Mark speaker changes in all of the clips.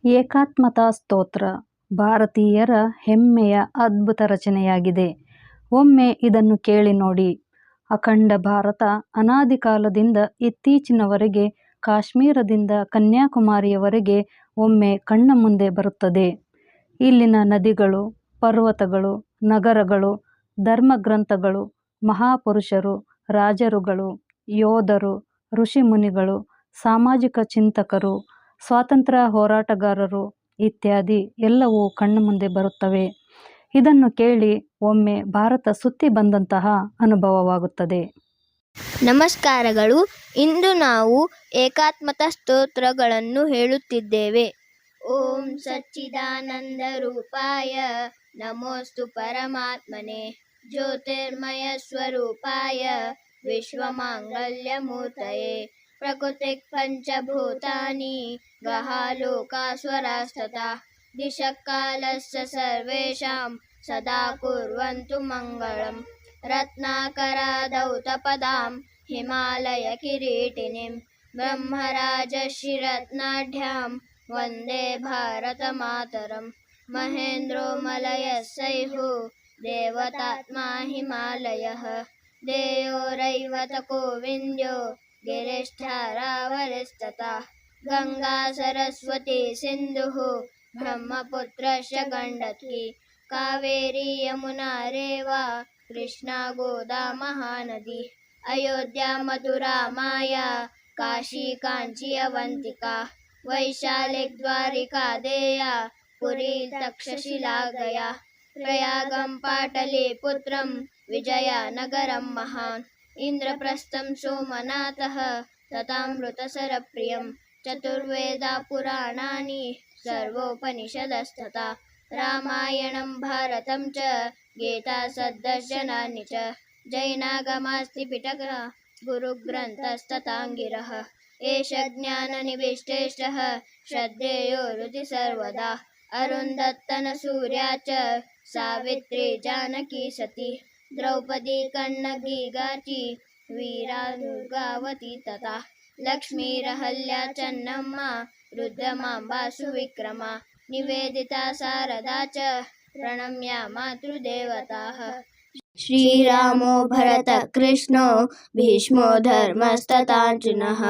Speaker 1: ಏಕಾತ್ಮತಾ ಸ್ತೋತ್ರ ಭಾರತೀಯರ ಹೆಮ್ಮೆಯ ಅದ್ಭುತ ರಚನೆಯಾಗಿದೆ. ಒಮ್ಮೆ ಇದನ್ನು ಕೇಳಿ ನೋಡಿ. ಅಖಂಡ ಭಾರತ ಅನಾದಿ ಕಾಲದಿಂದ ಇತ್ತೀಚಿನವರೆಗೆ ಕಾಶ್ಮೀರದಿಂದ ಕನ್ಯಾಕುಮಾರಿಯವರೆಗೆ ಒಮ್ಮೆ ಕಣ್ಣ ಮುಂದೆ ಬರುತ್ತದೆ. ಇಲ್ಲಿನ ನದಿಗಳು, ಪರ್ವತಗಳು, ನಗರಗಳು, ಧರ್ಮಗ್ರಂಥಗಳು, ಮಹಾಪುರುಷರು, ರಾಜರುಗಳು, ಯೋಧರು, ಋಷಿಮುನಿಗಳು, ಸಾಮಾಜಿಕ ಚಿಂತಕರು, ಸ್ವಾತಂತ್ರ್ಯ ಹೋರಾಟಗಾರರು ಇತ್ಯಾದಿ ಎಲ್ಲವೂ ಕಣ್ಣ ಮುಂದೆ ಬರುತ್ತವೆ. ಇದನ್ನು ಕೇಳಿ ಒಮ್ಮೆ ಭಾರತ ಸುತ್ತಿ ಬಂದಂತಹ ಅನುಭವವಾಗುತ್ತದೆ.
Speaker 2: ನಮಸ್ಕಾರಗಳು. ಇಂದು ನಾವು ಏಕಾತ್ಮತಾ ಸ್ತೋತ್ರಗಳನ್ನು ಹೇಳುತ್ತಿದ್ದೇವೆ. ಓಂ ಸಚ್ಚಿದಾನಂದ ರೂಪಾಯ ನಮೋಸ್ತು ಪರಮಾತ್ಮನೆ ಜ್ಯೋತಿರ್ಮಯ ಸ್ವರೂಪಾಯ ವಿಶ್ವಮಾಂಗಲ್ಯ ಮೂರ್ತಯೇ ಪ್ರಕೃತಿ ಪಂಚಭೂತಾನಿ ಗಹಾಲೋಕಾಸ್ವರಾಸ್ತತಾ ದಿಶಃ ಕಾಲಸ್ಯ ಸರ್ವೇಷಾಂ ಸದಾ ಕುರ್ವಂತು ಮಂಗಳಂ. ರತ್ನಾಕರಾಧೌತಪದಾಂ ಹಿಮಾಲಯ ಕಿರೀಟಿನಿಂ ಬ್ರಹ್ಮರಾಜಶ್ರೀರತ್ನಾಢ್ಯಾಂ ವಂದೇ ಭಾರತ ಮಾತರಂ. ಮಹೇಂದ್ರೋ ಮಲಯಸ್ಸೈಹು ದೇವತಾತ್ಮಾ ಹಿಮಾಲಯಃ ದೇಯೋರೈವತ ಕೋವಿಂದ್ಯೋ ಗಿರಿಷ್ಠಾರಾವರಿಸ್ತತಃ. ಗಂಗಾ ಸರಸ್ವತಿ ಸಿಂಧುಃ ಬ್ರಹ್ಮಪುತ್ರಶ್ಚ ಗಂಡಕಿ ಕಾವೇರಿ ಯಮುನಾ ರೇವಾ ಕೃಷ್ಣಾ ಗೋದಾ ಮಹಾನದಿ. ಅಯೋಧ್ಯಾ ಮಥುರಾ ಮಾಯಾ ಕಾಶಿ ಕಾಂಚಿ ಅವಂತಿಕಾ ವೈಶಾಲಿಕ್ ದ್ವಾರಿಕಾ ದೇಯಾ ಪುರಿ ತಕ್ಷಶಿಲಾ ಗಯಾ ಪ್ರಯಾಗಂ ಪಾಟಲಿ ಪುತ್ರಂ ವಿಜಯ ನಗರಂ ಮಹಾನ್. ಇಂದ್ರಪ್ರಸ್ಥಂ ಸೋಮನಾಥಃ ತಥಾಮೃತಸರ ಪ್ರಿಯಂ ಚತುರ್ವೇದ ಪುರಾಣಾನಿ ಸರ್ವೋಪನಿಷದಸ್ತಥಾ ರಾಮಾಯಣಂ ಭಾರತಂ ಚ ಗೀತಾ ಸದ್ದರ್ಶನಾನಿ ಚ ಜೈನಾಗಮಾಸ್ತಿ ಪಿಟಕ ಗುರುಗ್ರಂಥಸ್ತಥಾಂಗಿರಃ. ಏಷ ಜ್ಞಾನನಿವಿಷ್ಟೇಷ್ಟಃ ಶ್ರದ್ಧೇಯೋ ಹೃದಿ ಸರ್ವದಾ ಅರುಂಧತ್ತನ ಸೂರ್ಯಾ ಚ ಸಾವಿತ್ರಿ ಜಾನಕಿ ಸತಿ ದ್ರೌಪದಿ ಕಣ್ಣಗಿ ಗಾಚಿ ವೀರಾ ದುರ್ಗಾವತಿ ತಥಾ ಲಕ್ಷ್ಮೀರಹಲ್ಯಾ ಚೆನ್ನಮ್ಮ ರುದ್ರಮಾಂಬಾ ಸುವಿಕ್ರಮಾ ನಿವೇದಿತಾ ಶಾರದಾ ಚ ಪ್ರಣಮ್ಯ ಮಾತೃದೇವತಾಃ. ಶ್ರೀರಾಮೋ ಭರತ ಕೃಷ್ಣೋ ಭೀಷ್ಮೋ ಧರ್ಮಸ್ತಥಾರ್ಜುನಃ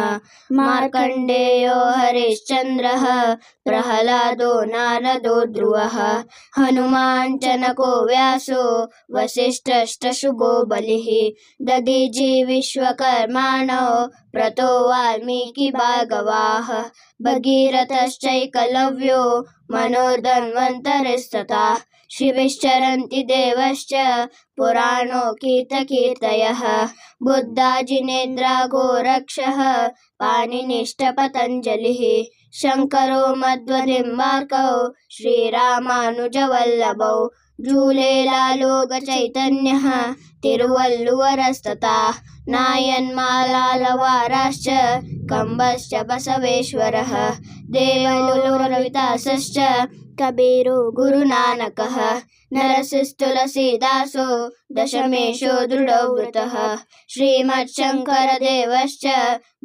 Speaker 2: ಮಾರ್ಕಂಡೇಯೋ ಹರಿಶ್ಚಂದ್ರಃ ಪ್ರಹ್ಲಾದೋ ನಾರದೋ ಧ್ರುವಃ ಹನುಮಾನ್ ಜನಕೋ ವ್ಯಾಸೋ ವಸಿಷ್ಠಶ್ಚ ಬಲಿಃ ದಧೀಚಿ ವಿಶ್ವಕರ್ಮಾಣೋ ಪ್ರತೋ ವಾಲ್ಮೀಕಿ ಭಾರ್ಗವಾಃ ಭಗೀರಥಶ್ಚೈಕಲವ್ಯೋ ಮನೋಧನ್ವಂತರಿಸ್ತಥಾ ಶಿವಿಶ್ಚರಂತಿ ದೇವಶ್ಚ ಪುರಾಣೋ ಕೀರ್ತಕೀರ್ತಯಃ ಬುದ್ಧಾ ಜಿನೇಂದ್ರ ಗೋರಕ್ಷಃ ಪಾಣಿನಿಶ್ಚ ಪತಂಜಲಿಃ ಶಂಕರೋ ಮಧ್ವನಿಂಬಾರ್ಕೌ ಶ್ರೀರಾಮಾನುಜವಲ್ಲಭೌ ಜೂಲೇಲಾಲೋಕ ಚೈತನ್ಯಃ ತಿರುವಲ್ಲುವರಸ್ತಥಾ ನಾಯನ್ಮಾಲಾಲವಾರಾಶ್ಚ ಕಂಬಶ್ಚ ಬಸವೇಶ್ವರಃ ದೇವಲೋರವಿದಾಸಶ್ಚ ಕಬೀರೋ ಗುರುನಾನಕಃ ನರಸಿಸ್ತುಲಸೀದಾಸೋ ದಶಮೇಶೋ ದೃಢವ್ರತಃ ಶ್ರೀಮಚ್ಶಂಕರ ದೇವಶ್ಚ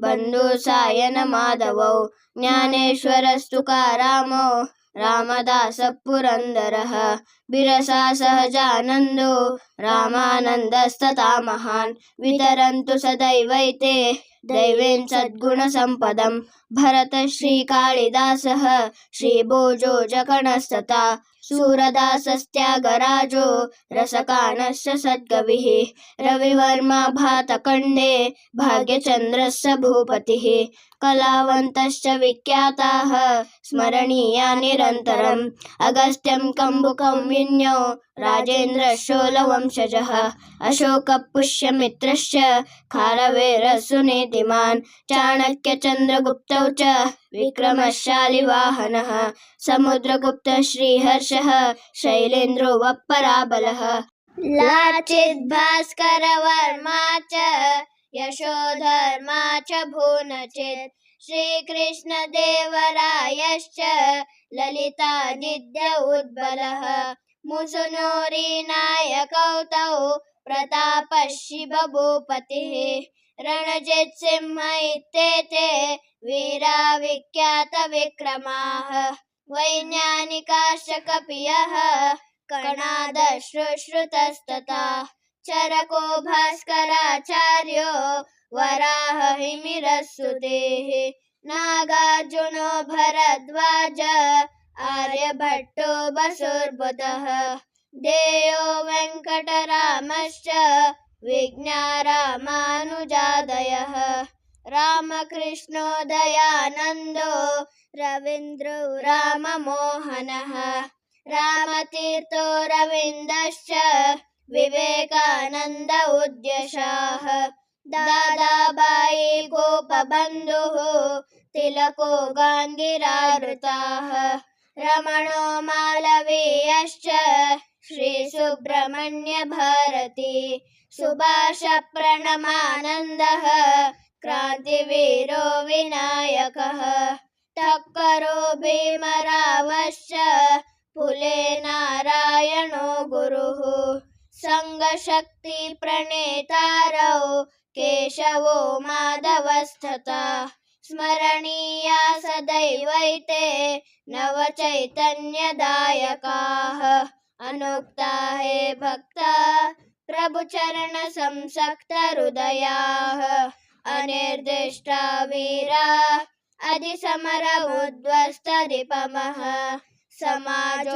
Speaker 2: ಬಂಧು ಸಾಯನ ಮಾಧವೌ ಜ್ಞಾನೇಶ್ವರಸ್ತುಕಾರಾಮೋ ರಾಮದಾಸ ಪುರಂದರಃ ಬಿರಸಾ ಸಹಜಾನಂದೋ ರಾಮಾನಂದಸ್ತಥಾ ಮಹಾನ್ ವಿತರಂತು ಸದೈವೈತೆ ದೈವೇನ್ ಸದ್ಗುಣ ಸಂಪದಂ ಭರತ ಶ್ರೀ ಕಾಳಿದಾಸಃ ಶ್ರೀ ಭೋಜೋ ಜಕಣಸ್ತಥಾ ಸೂರದಾಸಸ್ತ್ಯಾಗರಾಜೋ ರಸಕಾನಶ್ಚ ಸದ್ಕವಿಃ ರವಿವರ್ಮಾ ಭಾತಖಂಡೇ ಭಾಗ್ಯಚಂದ್ರಸ್ಸ ಭೂಪತಿಃ ಕಲಾವಂತಶ್ಚ ವಿಖ್ಯಾತಾಃ ಸ್ಮರಣೀಯಾ ನಿರಂತರಂ ಅಗಸ್ತ್ಯಂ ಕಂಬುಕಂ ವಿನ್ಯೋ ರಾಜೇಂದ್ರ ಶೋಲವಂಶಜಃ ಅಶೋಕ ಪುಷ್ಯಮಿತ್ರಶ್ಚ ಖಾರವೇರಸುನೀತಿಮಾನ್ ಚಾಣಕ್ಯ ಚಂದ್ರಗುಪ್ತೌ ಚ ವಿಕ್ರಮಶಾಲಿವಾಹನಃ ಸಮುದ್ರಗುಪ್ತ ಶ್ರೀಹರ್ಷಃ ಶೈಲೇಂದ್ರೋ ವಪ್ಪರಾಬಲಃ लाचित भास्कर वर्मा च यशोधर्मा च भुवनचित् श्री कृष्ण देवरायश्च ललितादित्य उद्बलः मुसुनूरी नायकौ तौ प्रताप शिव भूपतिः रणजित् सिंह इत्येते वीरा विख्यात विक्रमाः वैज्ञानिकाश्च कपियः कणादश्रुश्रुतस्तथा चरको भास्कराचार्यो वराहहिमिरस्तुतेः नागार्जुनो भरद्वाज आर्यभट्टो वसुर्बुधः देयो वेङ्कटरामश्च विज्ञारामानुजादयः रामकृष्णो दयानन्दो रवीन्द्रो राममोहनः रामतीर्थो रविन्दश्च विवेकानन्द उद्यशाः दादाबाई गोपबन्धुः तिलको गान्धिरावृताः रमणो मालवीयश्च श्रीसुब्रह्मण्य भारती सुभाष प्रणमानन्दः क्रान्तिवीरो विनायकः ठक्करो भीमरावश्च फुले नारायणो गुरुः संघशक्ति प्रणेतारौ केशवो माधवस्तथा स्मरणीया सदैवैते नवचैतन्यदायकाः अनुक्ता हे भक्ता प्रभुचरण संसक्त हृदयाः अनिर्दिष्टा वीरा अधिसमरमुद्वस्तरिपमः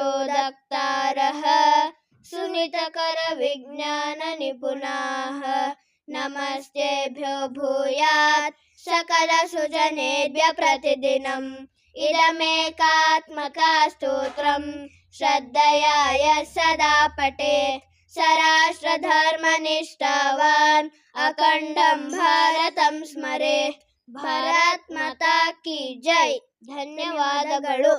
Speaker 2: समाजोदक्तारः सुनीतकर विज्ञान निपुणाः नमस्तेभ्यो भूयात् सकल सुजनेभ्यः प्रतिदिनम् इदमेकात्मका स्तोत्रम् श्रद्धया यः सदा पठेत् स राष्ट्रधर्मनिष्ठावान् अखण्डं भारतं स्मरेत् भारत माता की जय ಧನ್ಯವಾದಗಳು।